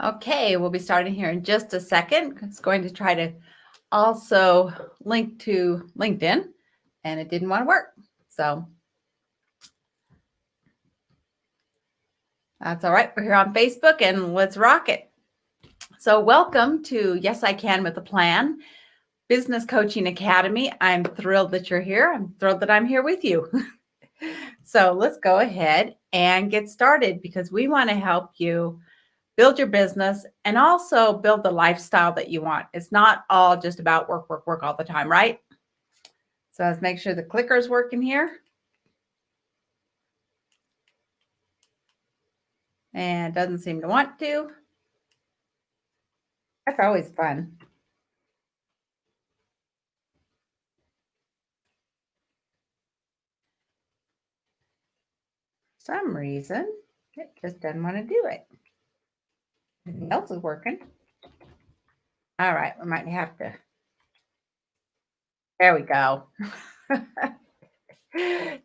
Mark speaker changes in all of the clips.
Speaker 1: Okay, we'll be starting here in just a second. It's going to try to also link to LinkedIn, and it didn't want to work. So that's all right. We're here on Facebook, and let's rock it. So welcome to Yes, I Can with a Plan, Business Coaching Academy. I'm thrilled that you're here. I'm thrilled that I'm here with you. So let's go ahead and get started because we want to help you build your business and also build the lifestyle that you want. It's not all just about work, work, work all the time, right? So let's make sure the clicker's working here. And it doesn't seem to want to. That's always fun. For some reason, it just doesn't want to do it. Everything else is working. All right, we might have to. There we go.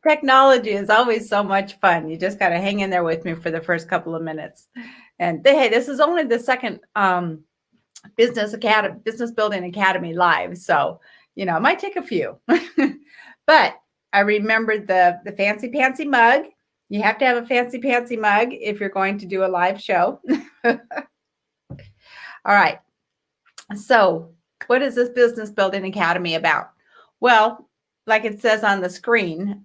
Speaker 1: Technology is always so much fun. You just got to hang in there with me for the first couple of minutes. And hey, this is only the second business building academy live, so it might take a few. But I remembered the fancy pantsy mug. You have to have a fancy pantsy mug if you're going to do a live show. All right, so what is this business building academy about? Well, like it says on the screen,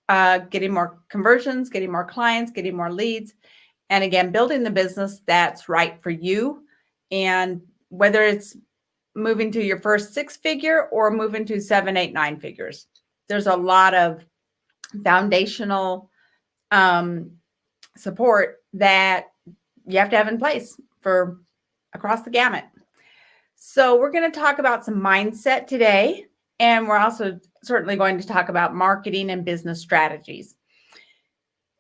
Speaker 1: getting more conversions, getting more clients, getting more leads, and again, building the business that's right for you. And whether it's moving to your first 6-figure or moving to 7, 8, 9 figures, there's a lot of foundational support that you have to have in place for across the gamut. So we're going to talk about some mindset today, and we're also certainly going to talk about marketing and business strategies.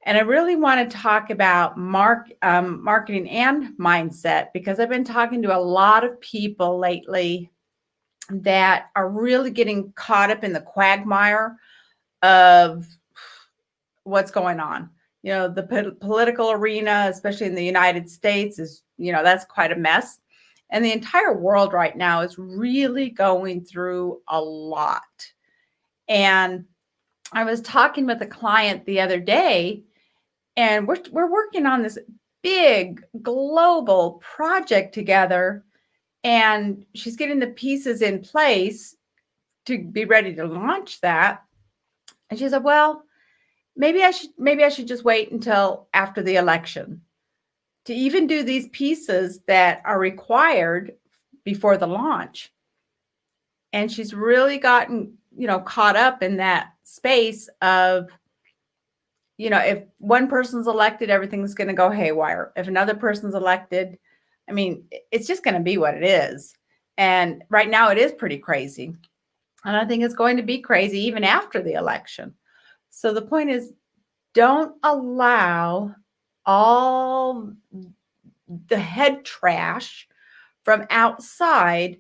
Speaker 1: And I really want to talk about marketing and mindset because I've been talking to a lot of people lately that are really getting caught up in the quagmire of what's going on. The political arena, especially in the United States, is, that's quite a mess. And the entire world right now is really going through a lot. And I was talking with a client the other day, and we're working on this big global project together, and she's getting the pieces in place to be ready to launch that. And she said, well, maybe I should just wait until after the election to even do these pieces that are required before the launch. And she's really gotten, caught up in that space of, if one person's elected, everything's going to go haywire. If another person's elected, I mean, it's just going to be what it is. And right now it is pretty crazy. And I think it's going to be crazy even after the election. So the point is, don't allow all the head trash from outside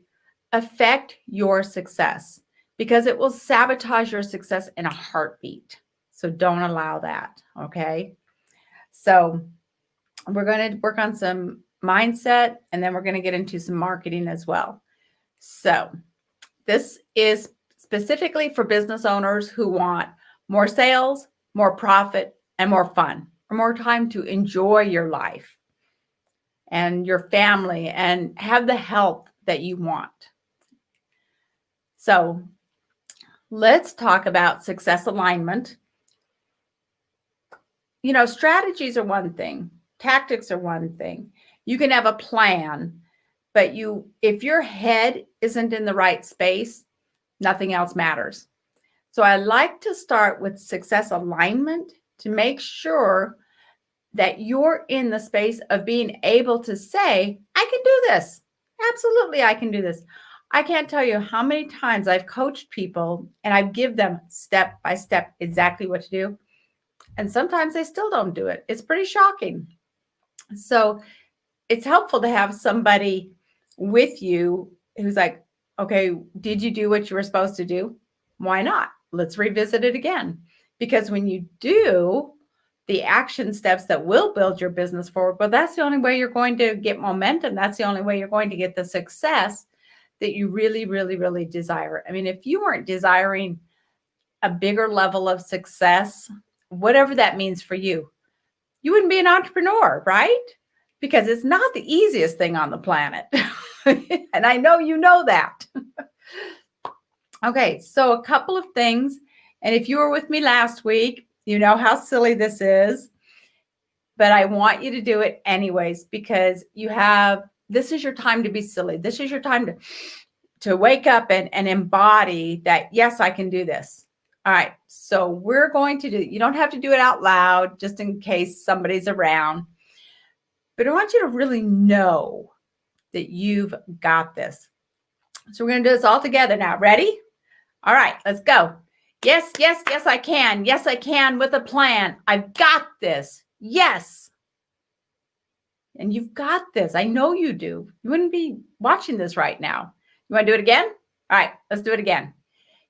Speaker 1: affect your success, because it will sabotage your success in a heartbeat. So don't allow that. Okay. So we're going to work on some mindset, and then we're going to get into some marketing as well. So this is specifically for business owners who want more sales, more profit, and more fun, or more time to enjoy your life and your family and have the health that you want. So let's talk about success alignment. Strategies are one thing, tactics are one thing. You can have a plan, but if your head isn't in the right space, nothing else matters. So I like to start with success alignment to make sure that you're in the space of being able to say, I can do this. Absolutely, I can do this. I can't tell you how many times I've coached people and I give them step by step exactly what to do. And sometimes they still don't do it. It's pretty shocking. So it's helpful to have somebody with you who's like, okay, did you do what you were supposed to do? Why not? Let's revisit it again. Because when you do, the action steps that will build your business forward. But that's the only way you're going to get momentum. That's the only way you're going to get the success that you really, really, really desire. I mean, if you weren't desiring a bigger level of success, whatever that means for you, you wouldn't be an entrepreneur, right? Because it's not the easiest thing on the planet. And I know you know that. Okay, so a couple of things. And if you were with me last week, you know how silly this is. But I want you to do it anyways, because this is your time to be silly. This is your time to wake up and embody that, yes, I can do this. All right, so we're going to you don't have to do it out loud just in case somebody's around. But I want you to really know that you've got this. So we're going to do this all together now. Ready? All right, let's go. Yes, yes, yes, I can. Yes, I can with a plan. I've got this. Yes. And you've got this. I know you do. You wouldn't be watching this right now. You want to do it again? All right, let's do it again.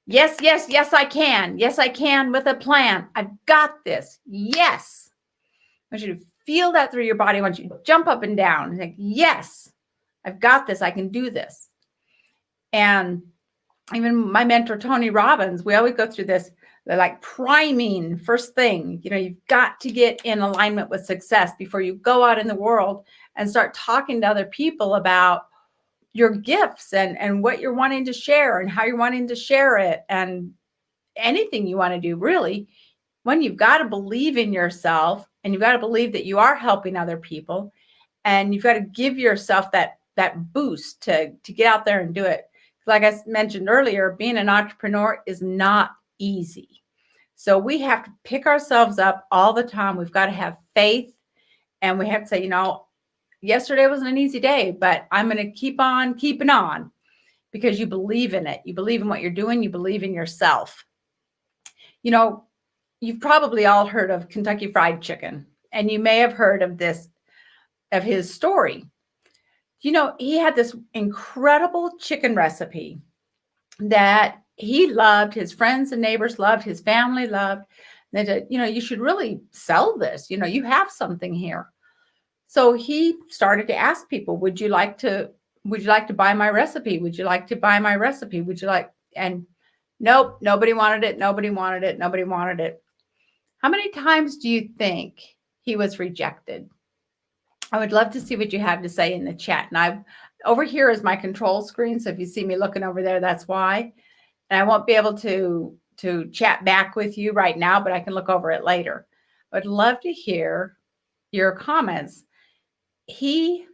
Speaker 1: Yes, yes, yes, I can. Yes, I can with a plan. I've got this. Yes. I want you to feel that through your body. I want you to jump up and down and think, yes, I've got this. I can do this. And even my mentor, Tony Robbins, we always go through this, like priming first thing. You've got to get in alignment with success before you go out in the world and start talking to other people about your gifts and what you're wanting to share and how you're wanting to share it and anything you want to do, really. When you've got to believe in yourself and you've got to believe that you are helping other people, and you've got to give yourself that boost to get out there and do it. Like I mentioned earlier, being an entrepreneur is not easy. So we have to pick ourselves up all the time. We've got to have faith, and we have to say, yesterday wasn't an easy day, but I'm going to keep on keeping on because you believe in it. You believe in what you're doing. You believe in yourself. You've probably all heard of Kentucky Fried Chicken, and you may have heard of his story. He had this incredible chicken recipe that he loved, his friends and neighbors loved, his family loved. They said, you should really sell this. You have something here. So he started to ask people, would you like to buy my recipe? Would you like to buy my recipe? And nope, nobody wanted it. Nobody wanted it. Nobody wanted it. How many times do you think he was rejected? I would love to see what you have to say in the chat. And over here is my control screen. So if you see me looking over there, that's why. And I won't be able to chat back with you right now, but I can look over it later. I'd love to hear your comments. He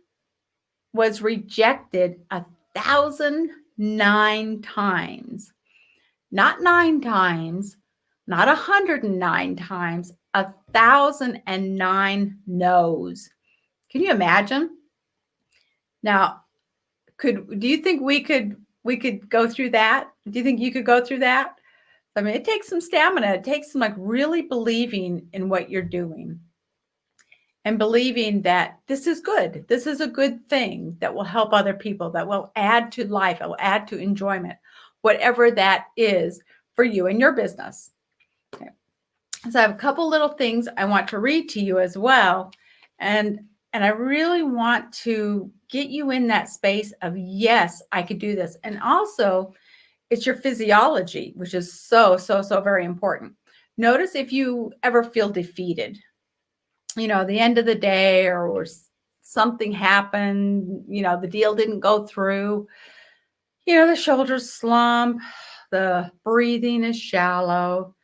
Speaker 1: was rejected 1,009 times, not 9 times, not 109 times, 1,009 no's. Can you imagine? Now, do you think we could go through that? Do you think you could go through that? I mean, it takes some stamina. It takes some really believing in what you're doing and believing that this is good. This is a good thing that will help other people, that will add to life, it will add to enjoyment, whatever that is for you and your business. Okay. So I have a couple little things I want to read to you as well. And I really want to get you in that space of, yes, I could do this. And also, it's your physiology, which is so, so, so very important. Notice if you ever feel defeated, the end of the day or something happened, the deal didn't go through, the shoulders slump, the breathing is shallow,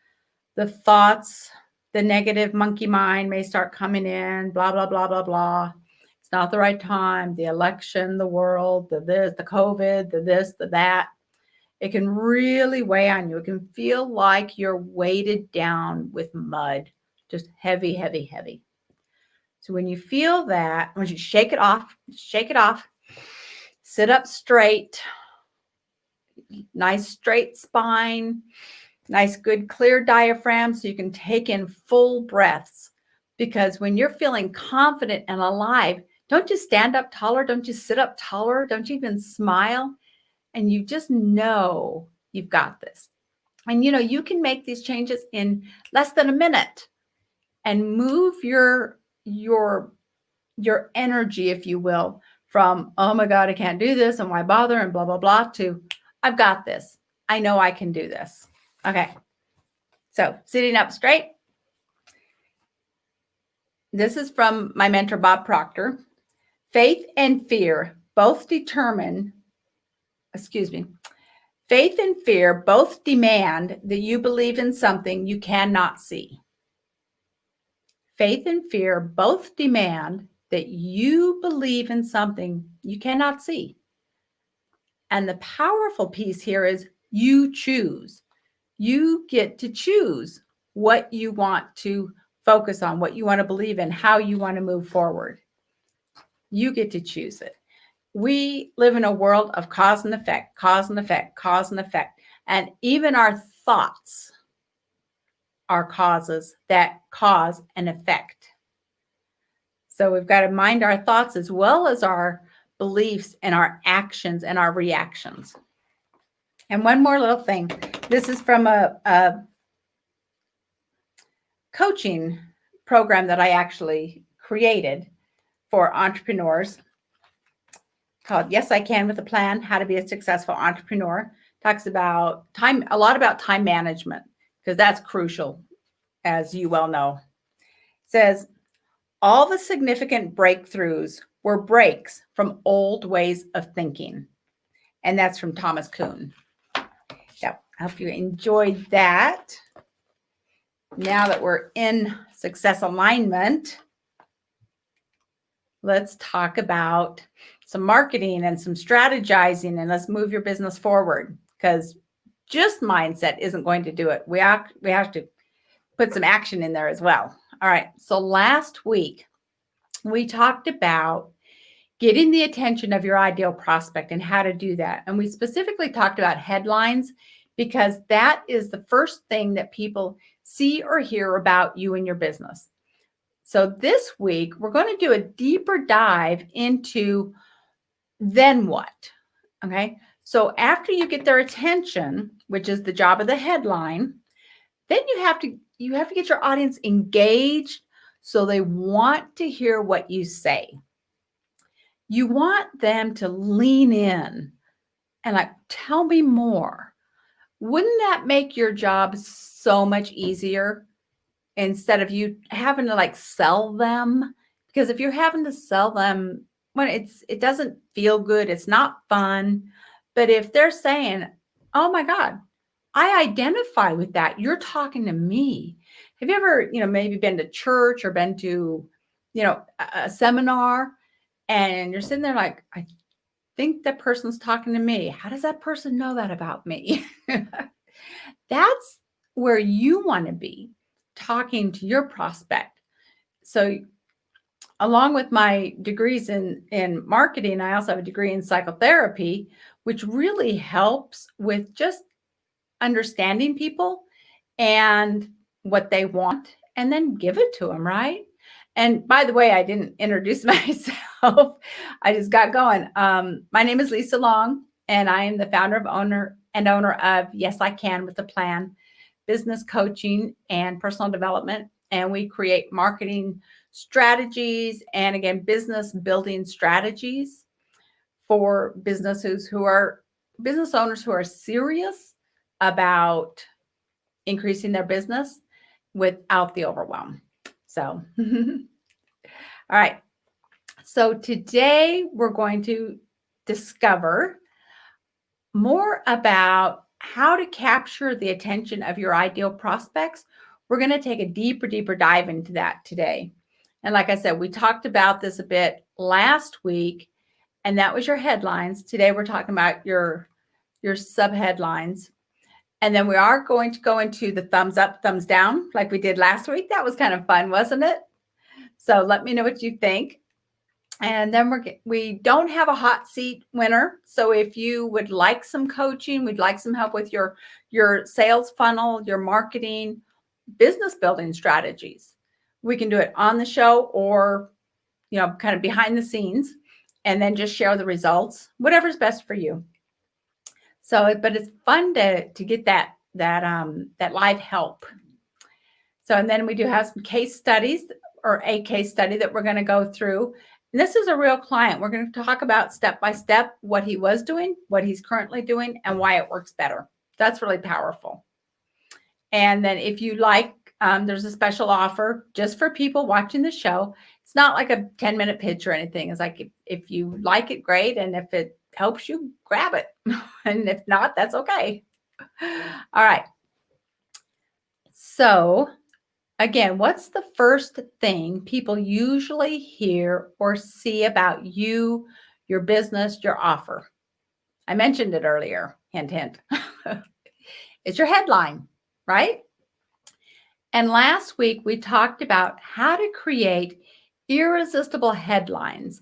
Speaker 1: the thoughts, the negative monkey mind may start coming in, blah, blah, blah, blah, blah. It's not the right time. The election, the world, the this, the COVID, the this, the that. It can really weigh on you. It can feel like you're weighted down with mud, just heavy, heavy, heavy. So when you feel that, I want you to shake it off, sit up straight, nice straight spine, nice, good, clear diaphragm so you can take in full breaths. Because when you're feeling confident and alive, don't you stand up taller? Don't you sit up taller? Don't you even smile? And you just know you've got this. And you can make these changes in less than a minute. and move your energy, if you will, from, oh my God, I can't do this and why bother and blah, blah, blah, to I've got this. I know I can do this. Okay. So sitting up straight. This is from my mentor, Bob Proctor. Faith and fear both demand that you believe in something you cannot see. Faith and fear both demand that you believe in something you cannot see. And the powerful piece here is you choose. You get to choose what you want to focus on, what you want to believe in, how you want to move forward. You get to choose it. We live in a world of cause and effect, cause and effect, cause and effect. And even our thoughts are causes that cause an effect. So we've got to mind our thoughts as well as our beliefs and our actions and our reactions. And one more little thing. This is from a coaching program that I actually created for entrepreneurs called Yes, I Can with a Plan, How to Be a Successful Entrepreneur. Talks about a lot about time management, because that's crucial, as you well know. It says, all the significant breakthroughs were breaks from old ways of thinking. And that's from Thomas Kuhn. So I hope you enjoyed that. Now that we're in success alignment, let's talk about some marketing and some strategizing, and let's move your business forward, because just mindset isn't going to do it. We have to put some action in there as well. All right. So last week, we talked about getting the attention of your ideal prospect and how to do that. And we specifically talked about headlines, because that is the first thing that people see or hear about you and your business. So this week, we're going to do a deeper dive into then what. Okay. So after you get their attention, which is the job of the headline, then you have to get your audience engaged so they want to hear what you say. You want them to lean in and like, tell me more. Wouldn't that make your job so much easier instead of you having to like sell them? Because if you're having to sell them, when it doesn't feel good, it's not fun. But if they're saying, oh my God, I identify with that, you're talking to me. Have you ever, maybe been to church or been to, a seminar, and you're sitting there like, I think that person's talking to me. How does that person know that about me? That's where you want to be, talking to your prospect. So along with my degrees in marketing, I also have a degree in psychotherapy, which really helps with just understanding people and what they want, and then give it to them, right? And by the way, I didn't introduce myself. I just got going. My name is Lisa Long, and I am the founder and owner of Yes, I Can with a Plan, business coaching and personal development. And we create marketing strategies and, again, business building strategies for business owners who are serious about increasing their business without the overwhelm. So, all right. So today we're going to discover more about how to capture the attention of your ideal prospects. We're going to take a deeper dive into that today. And like I said, we talked about this a bit last week, and that was your headlines. Today we're talking about your subheadlines. And then we are going to go into the thumbs up, thumbs down, like we did last week. That was kind of fun, wasn't it? So let me know what you think. And then we don't have a hot seat winner. So if you would like some coaching, we'd like some help with your sales funnel, your marketing, business building strategies, we can do it on the show or, kind of behind the scenes, and then just share the results, whatever's best for you. So, but it's fun to get that live help. So, and then we do have some case studies or a case study that we're going to go through. And this is a real client. We're going to talk about step by step what he was doing, what he's currently doing, and why it works better. That's really powerful. And then if you like, there's a special offer just for people watching the show. It's not like a 10-minute pitch or anything. It's like if you like it, great. And if it helps you, grab it. And if not, that's okay. All right. So again, what's the first thing people usually hear or see about you, your business, your offer? I mentioned it earlier. Hint, hint. It's your headline, right? And last week, we talked about how to create irresistible headlines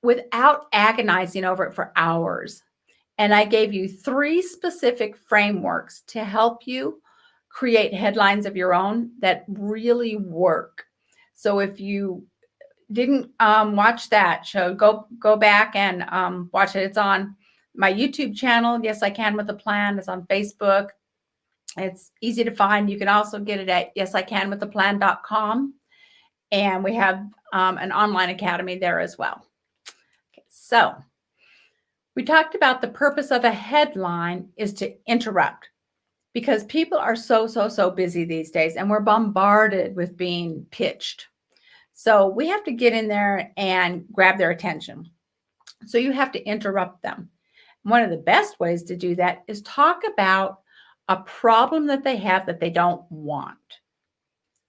Speaker 1: without agonizing over it for hours. And I gave you 3 specific frameworks to help you create headlines of your own that really work. So if you didn't watch that show, go back and watch it. It's on my YouTube channel. Yes, I Can with a Plan. It's on Facebook. It's easy to find. You can also get it at yesicanwithaplan.com. And we have an online academy there as well. Okay, so we talked about the purpose of a headline is to interrupt, because people are so busy these days and we're bombarded with being pitched. So we have to get in there and grab their attention. So you have to interrupt them. One of the best ways to do that is talk about a problem that they have that they don't want.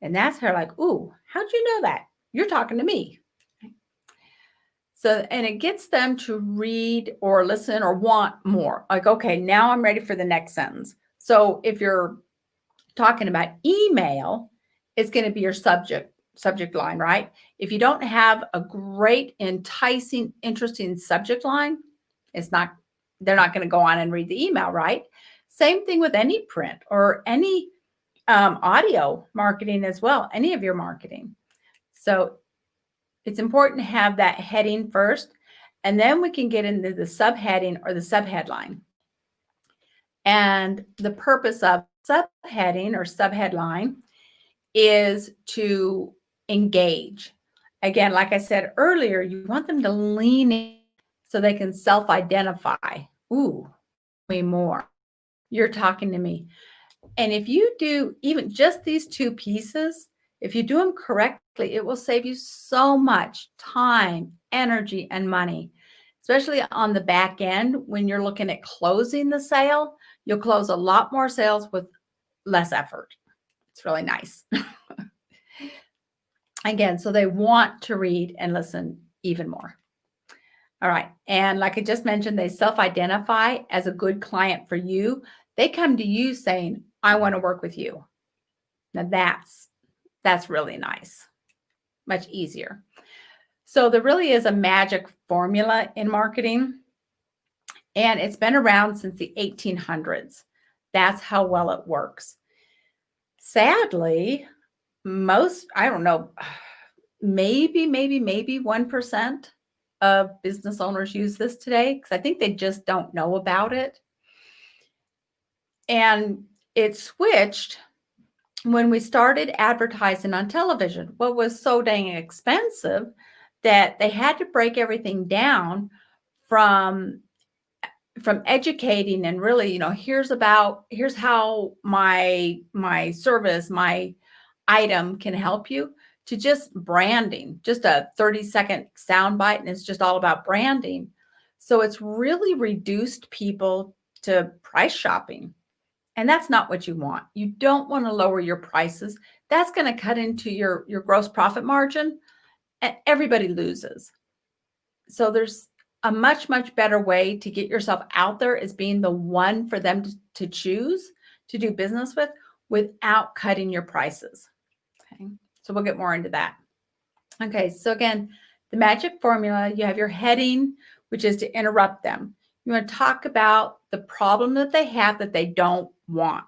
Speaker 1: And that's how like, ooh, how'd you know that? You're talking to me. So, and it gets them to read or listen or want more. Like, okay, now I'm ready for the next sentence. So if you're talking about email, it's going to be your subject line, right? If you don't have a great, enticing, interesting subject line, they're not going to go on and read the email, right? Same thing with any print or any audio marketing as well, any of your marketing. So it's important to have that heading first, and then we can get into the subheading or the subheadline. And the purpose of subheading or subheadline is to engage. Again, like I said earlier, you want them to lean in so they can self-identify. Ooh, way more. You're talking to me. And if you do even just these 2 pieces, if you do them correctly, it will save you so much time, energy, and money, especially on the back end when you're looking at closing the sale. You'll close a lot more sales with less effort. It's really nice. Again, so they want to read and listen even more. All right. And like I just mentioned, they self-identify as a good client for you. They come to you saying, I want to work with you. Now that's really nice. Much easier. So there really is a magic formula in marketing, and it's been around since the 1800s. That's how well it works. Sadly, I don't know, maybe 1% of business owners use this today, because I think they just don't know about it. And it switched when we started advertising on television. What was so dang expensive that they had to break everything down from educating and really, here's how my service, my item can help you, to just branding, just a 30-second soundbite, and it's just all about branding. So it's really reduced people to price shopping. And that's not what you want. You don't want to lower your prices. That's going to cut into your gross profit margin, and everybody loses. So there's a much better way to get yourself out there as being the one for them to choose to do business with without cutting your prices. Okay. So we'll get more into that. Okay. So again, the magic formula, you have your heading, which is to interrupt them. You want to talk about the problem that they have that they don't want.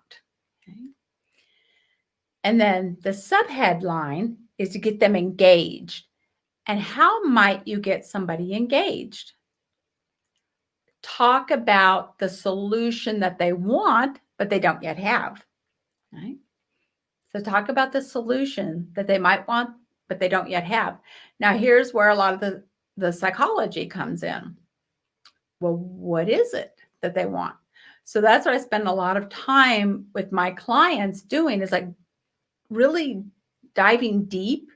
Speaker 1: Okay. And then the subheadline is to get them engaged. And how might you get somebody engaged? Talk about the solution that they want, but they don't yet have. Right? So talk about the solution that they might want, but they don't yet have. Now, here's where a lot of the psychology comes in. Well, what is it that they want? So that's what I spend a lot of time with my clients doing, is like really diving deep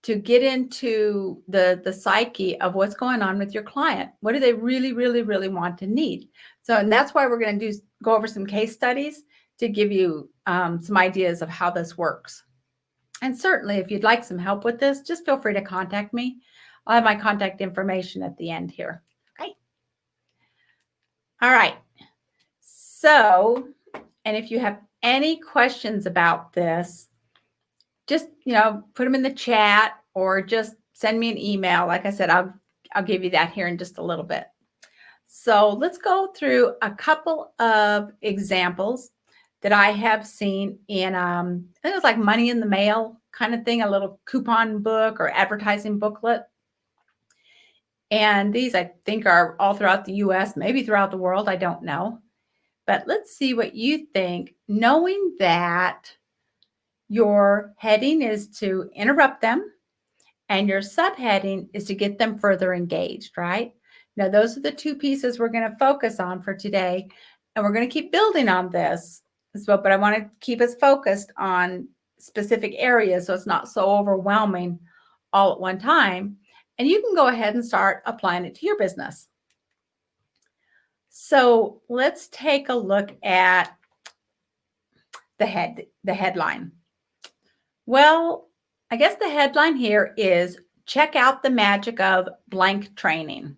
Speaker 1: to get into the psyche of what's going on with your client. What do they really, really, really want to need? So, and that's why we're going to go over some case studies to give you some ideas of how this works. And certainly, if you'd like some help with this, just feel free to contact me. I'll have my contact information at the end here. Okay. All right. So, and if you have any questions about this, just, put them in the chat or just send me an email. Like I said, I'll give you that here in just a little bit. So let's go through a couple of examples that I have seen in, I think it was like Money in the Mail kind of thing, a little coupon book or advertising booklet. And these, I think, are all throughout the US, maybe throughout the world. I don't know. But let's see what you think, knowing that your heading is to interrupt them and your subheading is to get them further engaged, right? Now, those are the two pieces we're going to focus on for today. And we're going to keep building on this as well, but I want to keep us focused on specific areas so it's not so overwhelming all at one time. And you can go ahead and start applying it to your business. So let's take a look at the headline. Well, I guess the headline here is check out the magic of blank training.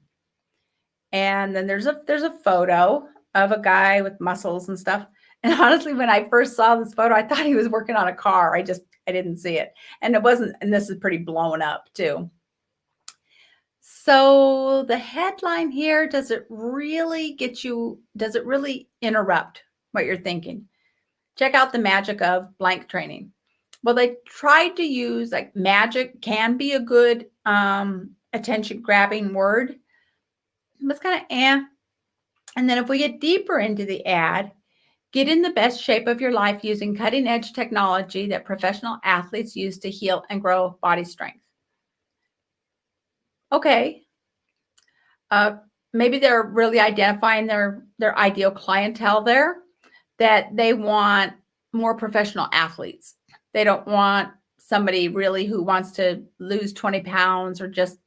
Speaker 1: And then there's a photo of a guy with muscles and stuff. And honestly, when I first saw this photo, I thought he was working on a car. I didn't see it. And it wasn't, and this is pretty blown up too. So the headline here, does it really interrupt what you're thinking? Check out the magic of blank training. Well, they tried to use, like, magic can be a good attention grabbing word. It's kind of And then if we get deeper into the ad, get in the best shape of your life using cutting edge technology that professional athletes use to heal and grow body strength. Okay. Maybe they're really identifying their ideal clientele there, that they want more professional athletes. They don't want somebody really who wants to lose 20 pounds or just,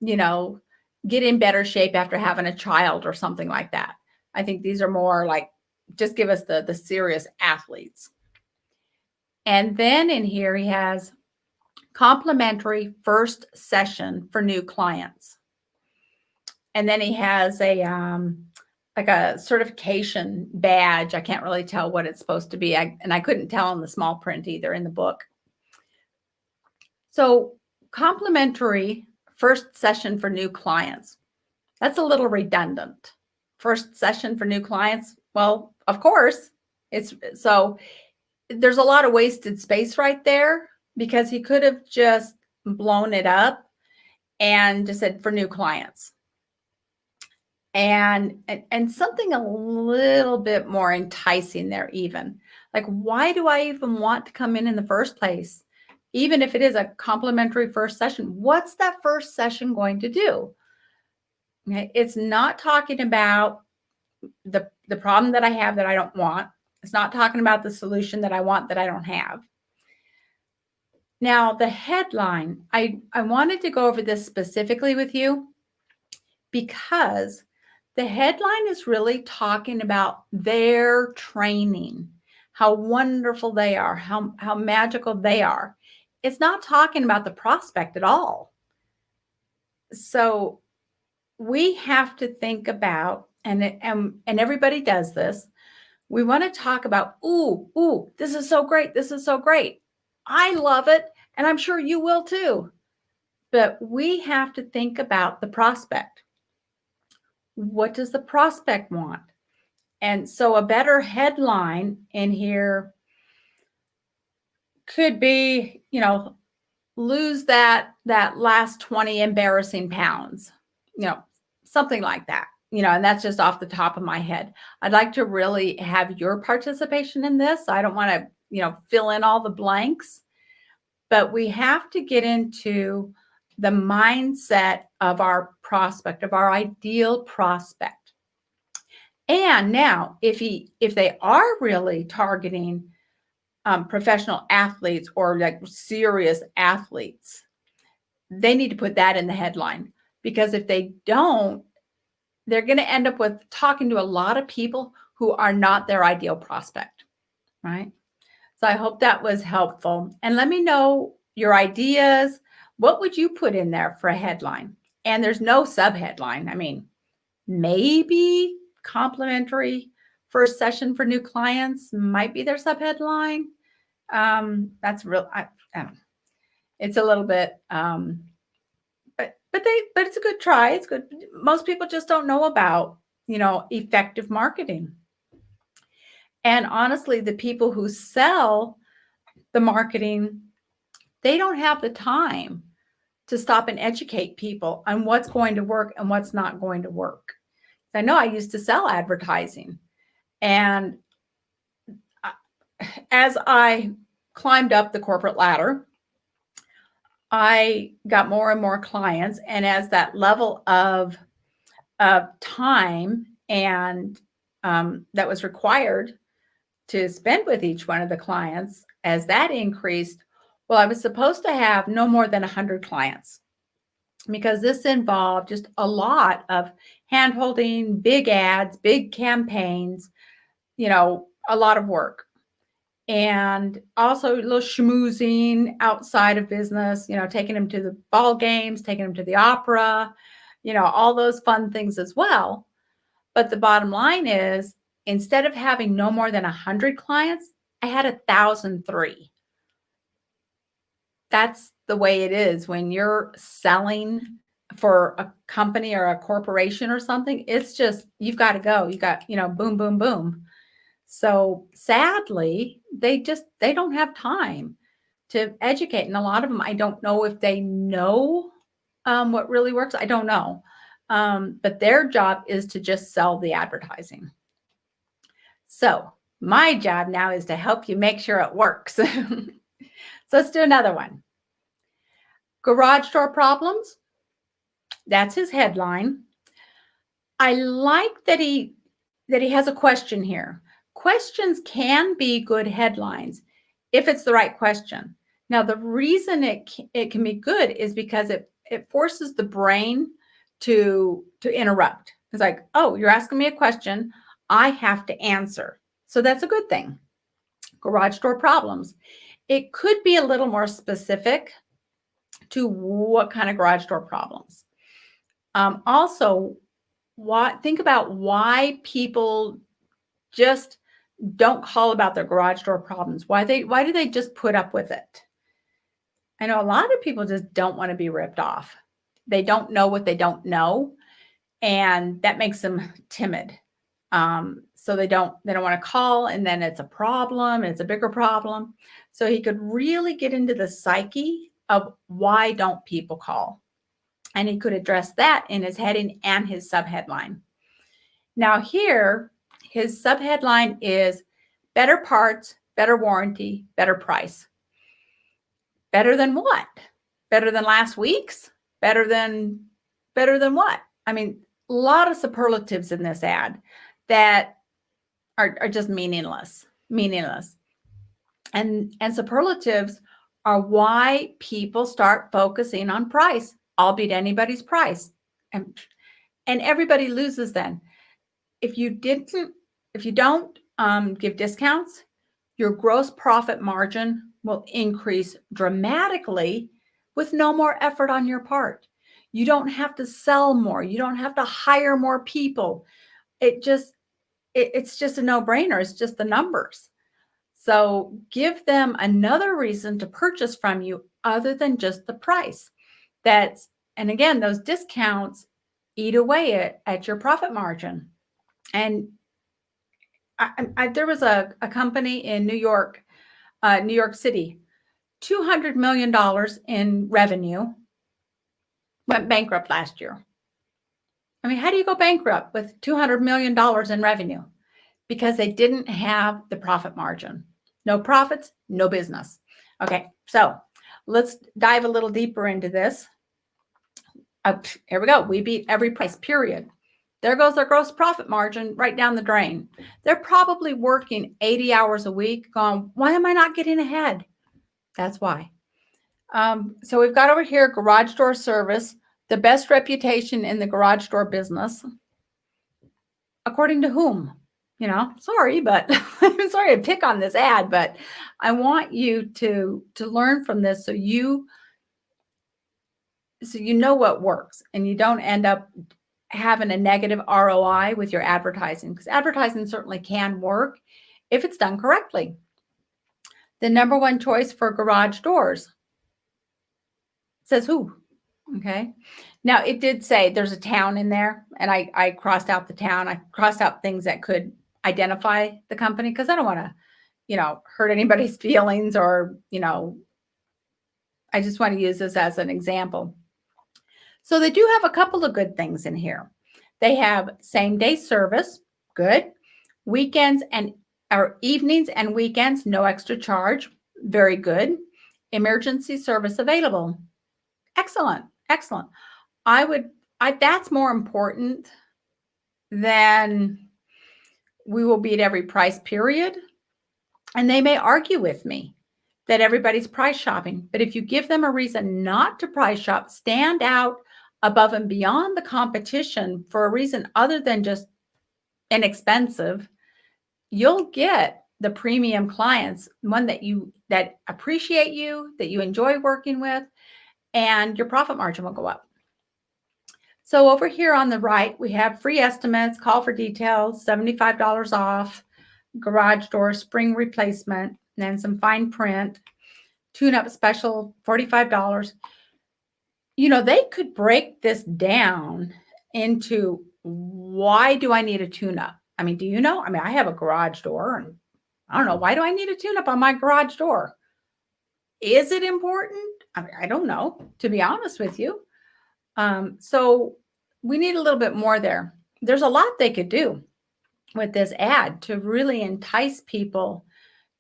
Speaker 1: get in better shape after having a child or something like that. I think these are more like, just give us the serious athletes. And then in here, he has complimentary first session for new clients. And then he has like a certification badge. I can't really tell what it's supposed to be. And I couldn't tell in the small print either in the book. So complimentary first session for new clients. That's a little redundant. First session for new clients. Well, of course, so there's a lot of wasted space right there, because he could have just blown it up and just said for new clients. And something a little bit more enticing there even. Like, why do I even want to come in the first place? Even if it is a complimentary first session, what's that first session going to do? Okay, it's not talking about the problem that I have that I don't want. It's not talking about the solution that I want that I don't have. Now, the headline, I wanted to go over this specifically with you because the headline is really talking about their training, how wonderful they are, how magical they are. It's not talking about the prospect at all. So we have to think about, and everybody does this, we want to talk about, ooh, this is so great. This is so great. I love it. And I'm sure you will too. But we have to think about the prospect. What does the prospect want? And so a better headline in here could be, lose that last 20 embarrassing pounds, something like that, and that's just off the top of my head. I'd like to really have your participation in this. I don't want to fill in all the blanks. But we have to get into the mindset of our prospect, of our ideal prospect. And now, if they are really targeting professional athletes or like serious athletes, they need to put that in the headline, because if they don't, they're going to end up with talking to a lot of people who are not their ideal prospect, right? So I hope that was helpful. And let me know your ideas. What would you put in there for a headline? And there's no subheadline. I mean, maybe complimentary first session for new clients might be their subheadline. That's real. I don't know. It's a little bit, but it's a good try. It's good. Most people just don't know about, effective marketing. And honestly, the people who sell the marketing, they don't have the time to stop and educate people on what's going to work and what's not going to work. I know I used to sell advertising, and as I climbed up the corporate ladder, I got more and more clients. And as that level of time and that was required to spend with each one of the clients, as that increased, well, I was supposed to have no more than 100 clients, because this involved just a lot of hand-holding, big ads, big campaigns, a lot of work. And also a little schmoozing outside of business, taking them to the ball games, taking them to the opera, all those fun things as well. But the bottom line is, instead of having no more than 100 clients, I had 1,003. That's the way it is when you're selling for a company or a corporation or something. It's just, you've got to go. You got, boom, boom, boom. So sadly, they don't have time to educate. And a lot of them, I don't know if they know what really works. I don't know. But their job is to just sell the advertising. So my job now is to help you make sure it works. So let's do another one. Garage door problems. That's his headline. I like that he has a question here. Questions can be good headlines if it's the right question. Now, the reason it can be good is because it forces the brain to interrupt. It's like, oh, you're asking me a question, I have to answer. So that's a good thing. Garage door problems. It could be a little more specific to what kind of garage door problems. Also, think about why people just don't call about their garage door problems. Why do they just put up with it? I know a lot of people just don't want to be ripped off. They don't know what they don't know, and that makes them timid. So they don't want to call, and then it's a problem. It's a bigger problem. So he could really get into the psyche of why don't people call, and he could address that in his heading and his subheadline. Now here, his subheadline is better parts, better warranty, better price. Better than what? Better than last week's? Better than what? I mean, a lot of superlatives in this ad that are just meaningless. And superlatives are why people start focusing on price. I'll beat anybody's price. And everybody loses then. If you don't give discounts, your gross profit margin will increase dramatically with no more effort on your part. You don't have to sell more. You don't have to hire more people. It's just a no-brainer. It's just the numbers. So give them another reason to purchase from you other than just the price. And again, those discounts eat away at your profit margin. And there was a company in New York City, $200 million in revenue, went bankrupt last year. I mean, how do you go bankrupt with $200 million in revenue? Because they didn't have the profit margin. No profits, no business. Okay, so let's dive a little deeper into this. Here we go. We beat every price, period. There goes their gross profit margin right down the drain. They're probably working 80 hours a week going, why am I not getting ahead? That's why. So we've got over here garage door service, the best reputation in the garage door business. According to whom? Sorry, but I'm sorry to pick on this ad, but I want you to learn from this so you know what works and you don't end up having a negative ROI with your advertising, because advertising certainly can work if it's done correctly. The number one choice for garage doors says who? Okay. Now it did say there's a town in there, and I crossed out the town. I crossed out things that could identify the company because I don't want to, hurt anybody's feelings or, I just want to use this as an example. So they do have a couple of good things in here. They have same day service, good. Weekends or evenings and weekends, no extra charge, very good. Emergency service available. Excellent. Excellent. That's more important than we will beat every price, period. And they may argue with me that everybody's price shopping. But if you give them a reason not to price shop, stand out above and beyond the competition for a reason other than just inexpensive, you'll get the premium clients, one that appreciate you, that you enjoy working with, and your profit margin will go up. So over here on the right, we have free estimates, call for details, $75 off, garage door spring replacement, and then some fine print, tune-up special, $45. They could break this down into, why do I need a tune-up? I mean, do you know? I mean, I have a garage door, and I don't know, why do I need a tune-up on my garage door? Is it important? I mean, I don't know, to be honest with you. So we need a little bit more there. There's a lot they could do with this ad to really entice people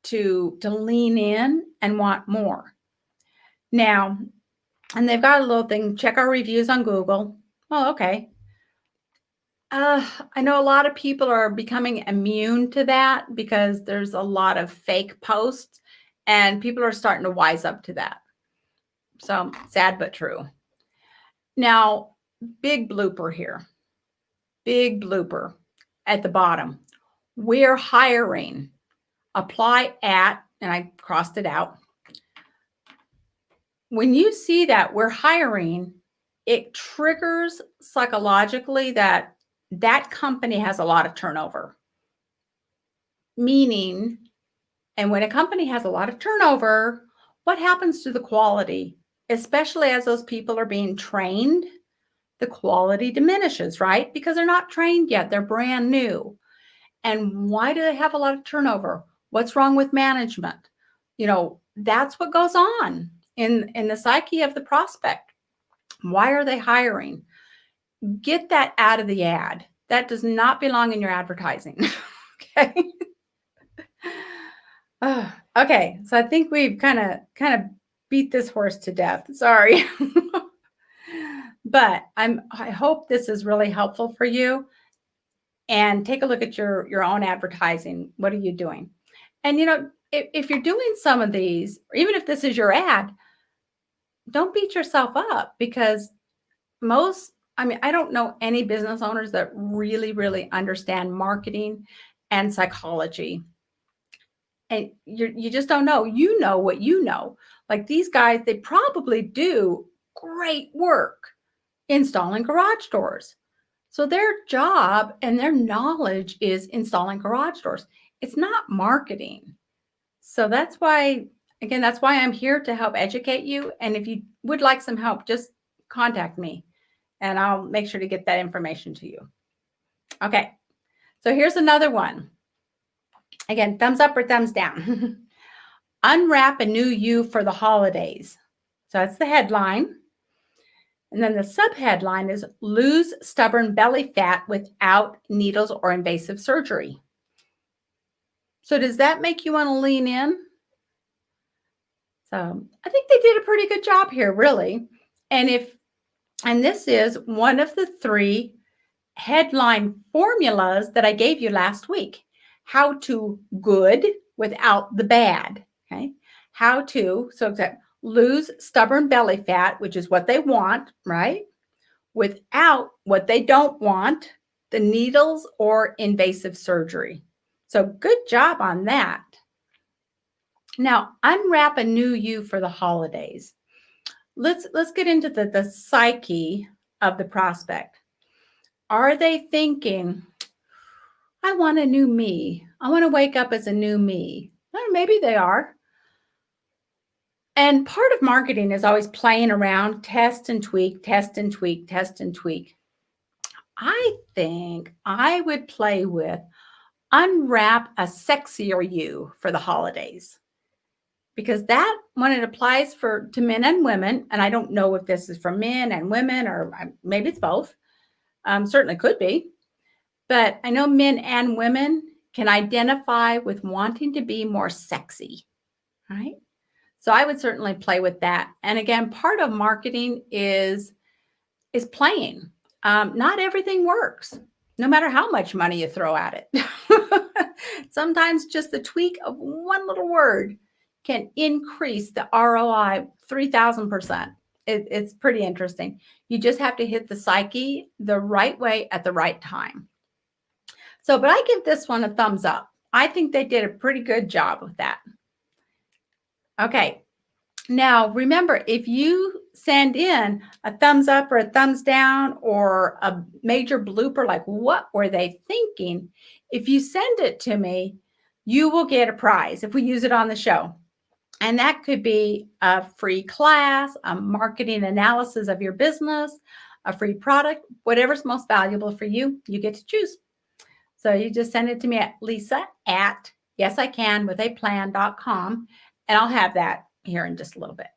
Speaker 1: to lean in and want more. Now, and they've got a little thing, check our reviews on Google. Oh, okay. I know a lot of people are becoming immune to that because there's a lot of fake posts and people are starting to wise up to that. So sad, but true. Now, big blooper here. Big blooper at the bottom. We're hiring. Apply at, and I crossed it out. When you see that we're hiring, it triggers psychologically that company has a lot of turnover. Meaning, and when a company has a lot of turnover, what happens to the quality? Especially as those people are being trained, the quality diminishes, right? Because they're not trained yet. They're brand new. And why do they have a lot of turnover? What's wrong with management? That's what goes on in the psyche of the prospect. Why are they hiring? Get that out of the ad. That does not belong in your advertising. Okay. Okay. So I think we've kind of beat this horse to death. Sorry. But I hope this is really helpful for you. And take a look at your own advertising. What are you doing? And if you're doing some of these, or even if this is your ad, don't beat yourself up, because I don't know any business owners that really, really understand marketing and psychology. And you just don't know. You know what you know. Like these guys, they probably do great work installing garage doors. So their job and their knowledge is installing garage doors. It's not marketing. So that's why I'm here to help educate you. And if you would like some help, just contact me and I'll make sure to get that information to you. Okay. So here's another one. Again, thumbs up or thumbs down. Unwrap a new you for the holidays. So that's the headline. And then the subheadline is lose stubborn belly fat without needles or invasive surgery. So does that make you want to lean in? So I think they did a pretty good job here, really. And this is one of the 3 headline formulas that I gave you last week. How to good without the bad. Okay. How to, so that lose stubborn belly fat, which is what they want, right? Without what they don't want, the needles or invasive surgery. So good job on that. Now, unwrap a new you for the holidays. Let's get into the psyche of the prospect. Are they thinking, I want a new me. I want to wake up as a new me. Or maybe they are. And part of marketing is always playing around, test and tweak, test and tweak, test and tweak. I think I would play with unwrap a sexier you for the holidays. Because that, when it applies to men and women, and I don't know if this is for men and women or maybe it's both, certainly could be, but I know men and women can identify with wanting to be more sexy, right? So I would certainly play with that. And again, part of marketing is playing. Not everything works, no matter how much money you throw at it. Sometimes just the tweak of one little word can increase the ROI 3,000%. It's pretty interesting. You just have to hit the psyche the right way at the right time. So, but I give this one a thumbs up. I think they did a pretty good job with that. Okay. Now, remember, if you send in a thumbs up or a thumbs down or a major blooper, like what were they thinking? If you send it to me, you will get a prize if we use it on the show. And that could be a free class, a marketing analysis of your business, a free product, whatever's most valuable for you, you get to choose. So you just send it to me at lisa@yesicanwithaplan.com, and I'll have that here in just a little bit.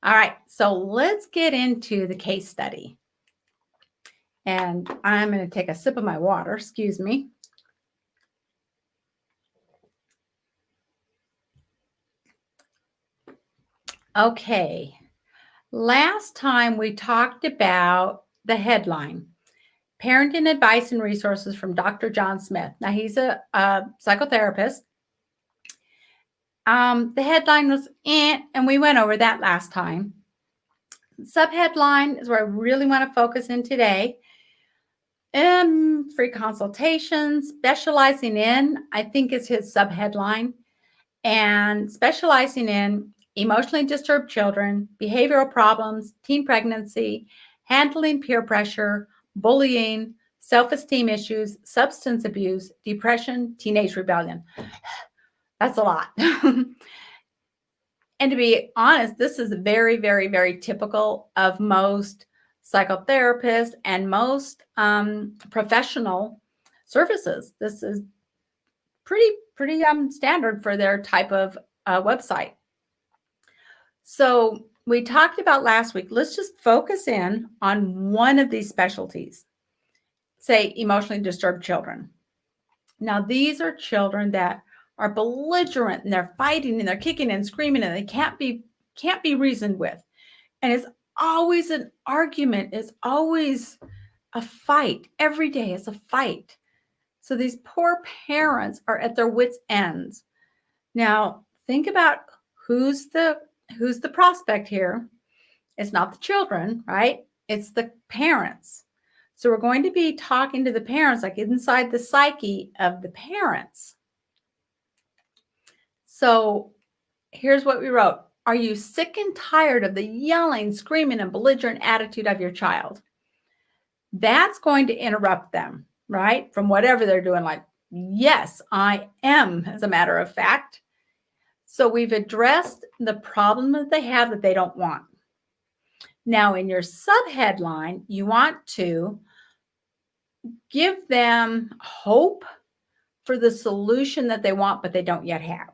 Speaker 1: All right, so let's get into the case study. And I'm going to take a sip of my water, excuse me. Okay, last time we talked about the headline, Parenting Advice and Resources from Dr. John Smith. Now, he's a psychotherapist. The headline was, and we went over that last time. Subheadline is where I really want to focus in today. Free consultations, specializing in, I think is his subheadline. And specializing in emotionally disturbed children, behavioral problems, teen pregnancy, handling peer pressure, bullying, self-esteem issues, substance abuse, depression, teenage rebellion. That's a lot. And to be honest, this is very, very, very typical of most psychotherapists and most professional services. This is pretty standard for their type of website. So we talked about last week, let's just focus in on one of these specialties, say emotionally disturbed children. Now, these are children that are belligerent and they're fighting and they're kicking and screaming and they can't be reasoned with. And it's always an argument. It's always a fight. Every day is a fight. So these poor parents are at their wits' ends. Now, think about who's the prospect here. It's not the children, right? It's the parents. So we're going to be talking to the parents, like inside the psyche of the parents. So here's what we wrote. Are you sick and tired of the yelling, screaming, and belligerent attitude of your child? That's going to interrupt them, right? From whatever they're doing, like, yes, I am, as a matter of fact. So we've addressed the problem that they have that they don't want. Now, in your subheadline, you want to give them hope for the solution that they want, but they don't yet have.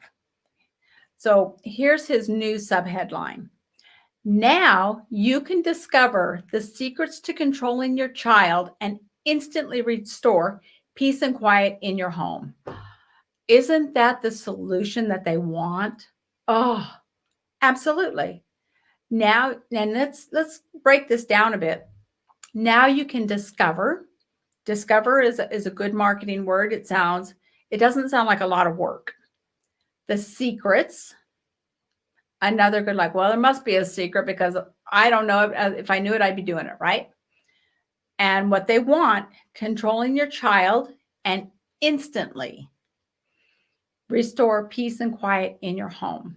Speaker 1: So here's his new subheadline. Now you can discover the secrets to controlling your child and instantly restore peace and quiet in your home. Isn't that the solution that they want? Oh, absolutely. Now, and let's break this down a bit. Now you can discover. Discover is a good marketing word. It doesn't sound like a lot of work. The secrets, another good, like, well, there must be a secret because I don't know if I knew it, I'd be doing it, right? And what they want, controlling your child and instantly restore peace and quiet in your home.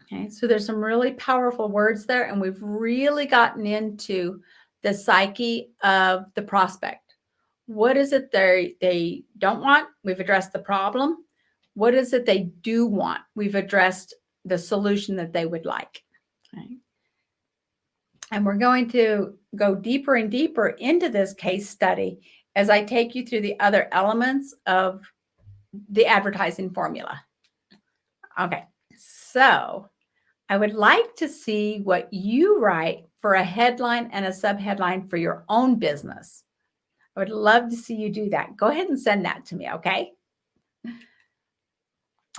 Speaker 1: Okay, so there's some really powerful words there, and we've really gotten into the psyche of the prospect. What is it they don't want? We've addressed the problem. What is it they do want? We've addressed the solution that they would like. Okay. And we're going to go deeper and deeper into this case study as I take you through the other elements of the advertising formula. Okay, so I would like to see what you write for a headline and a subheadline for your own business. I would love to see you do that. Go ahead and send that to me, okay?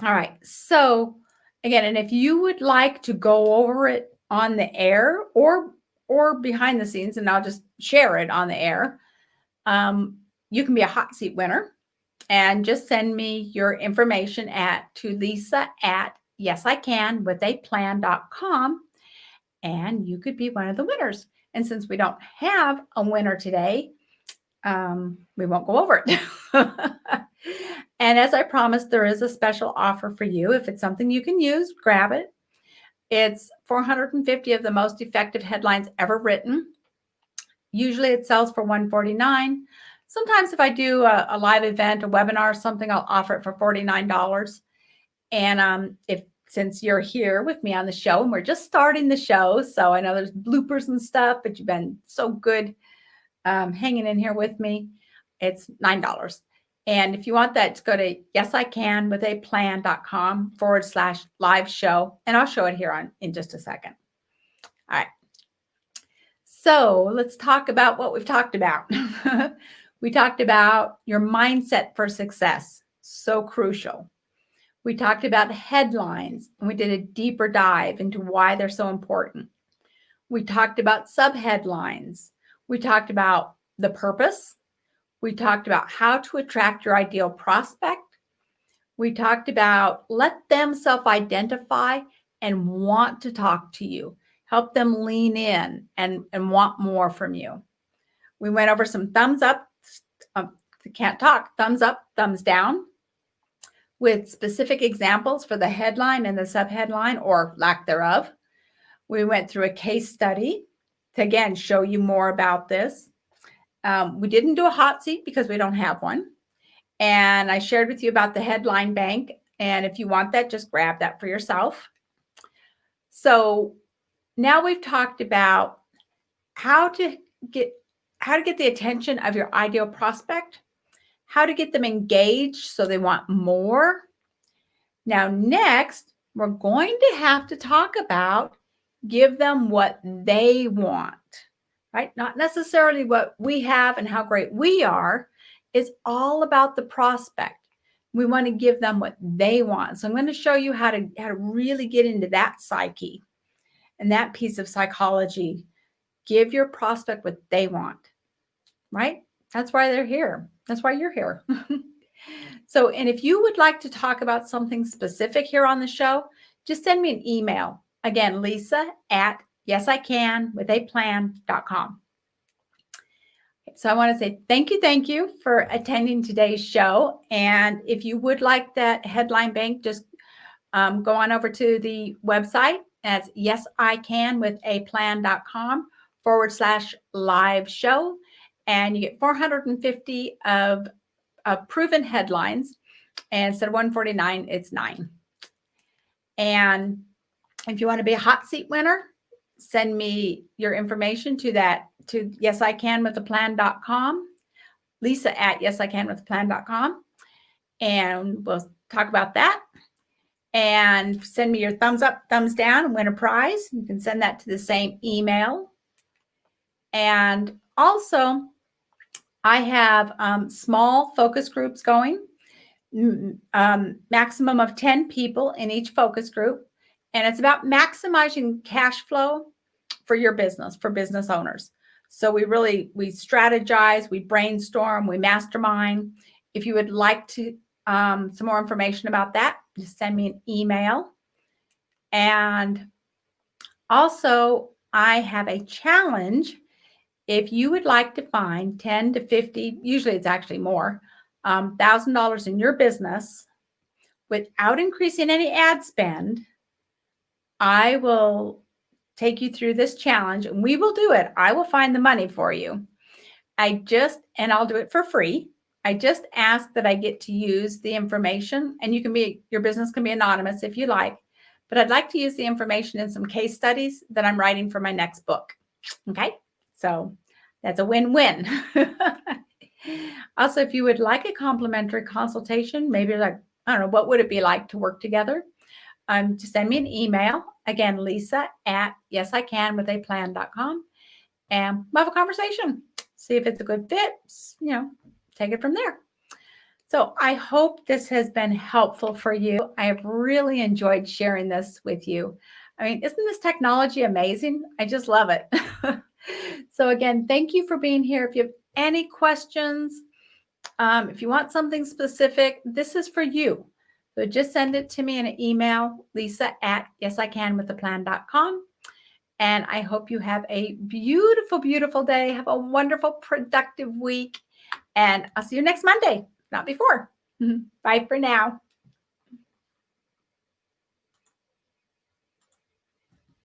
Speaker 1: All right, so again, and if you would like to go over it on the air or behind the scenes, and I'll just share it on the air, you can be a hot seat winner and just send me your information to Lisa at yesicanwithaplan.com, and you could be one of the winners. And since we don't have a winner today, we won't go over it. And as I promised, there is a special offer for you. If it's something you can use, grab it. It's 450 of the most effective headlines ever written. Usually it sells for $149. Sometimes if I do a live event, a webinar, or something, I'll offer it for $49. And since you're here with me on the show, and we're just starting the show, so I know there's bloopers and stuff, but you've been so good hanging in here with me, it's $9. And if you want that, just go to yesicanwithaplan.com/live show, and I'll show it here in just a second. All right. So let's talk about what we've talked about. We talked about your mindset for success, so crucial. We talked about headlines, and we did a deeper dive into why they're so important. We talked about subheadlines. We talked about the purpose. We talked about how to attract your ideal prospect. We talked about let them self-identify and want to talk to you. Help them lean in and want more from you. We went over some thumbs up, can't talk, thumbs up, thumbs down, with specific examples for the headline and the subheadline or lack thereof. We went through a case study to, again, show you more about this. We didn't do a hot seat because we don't have one. And I shared with you about the headline bank. And if you want that, just grab that for yourself. So now we've talked about how to get the attention of your ideal prospect, how to get them engaged so they want more. Now, next, we're going to have to talk about give them what they want, right? Not necessarily what we have and how great we are. It's all about the prospect. We want to give them what they want. So I'm going to show you how to really get into that psyche and that piece of psychology. Give your prospect what they want, right? That's why they're here. That's why you're here. So, and if you would like to talk about something specific here on the show, just send me an email. Again, Lisa at yesicanwithaplan.com. So I want to say thank you for attending today's show. And if you would like that headline bank, just go on over to the website. That's yesicanwithaplan.com/live show. And you get 450 of proven headlines. And instead of 149, it's 9. And if you want to be a hot seat winner, send me your information to yesicanwithaplan.com, Lisa at yesicanwithaplan.com, and we'll talk about that. And send me your thumbs up, thumbs down, and win a prize. You can send that to the same email. And also, I have small focus groups going. maximum of 10 people in each focus group. And it's about maximizing cash flow for your business, for business owners. So we strategize, we brainstorm, we mastermind. If you would like to some more information about that, just send me an email. And also, I have a challenge. If you would like to find 10 to 50, usually it's actually more, $1,000 in your business without increasing any ad spend, I will take you through this challenge and we will do it. I will find the money for you. And I'll do it for free. I just ask that I get to use the information, and your business can be anonymous if you like, but I'd like to use the information in some case studies that I'm writing for my next book. Okay. So that's a win-win. Also, if you would like a complimentary consultation, maybe I don't know, what would it be like to work together? Just send me an email. Again, Lisa@yesicanwithaplan.com, and we'll have a conversation. See if it's a good fit, take it from there. So I hope this has been helpful for you. I have really enjoyed sharing this with you. I mean, isn't this technology amazing? I just love it. So again, thank you for being here. If you have any questions, if you want something specific, this is for you. So just send it to me in an email, Lisa@yesicanwithaplan.com. And I hope you have a beautiful, beautiful day. Have a wonderful, productive week. And I'll see you next Monday, not before. Bye for now.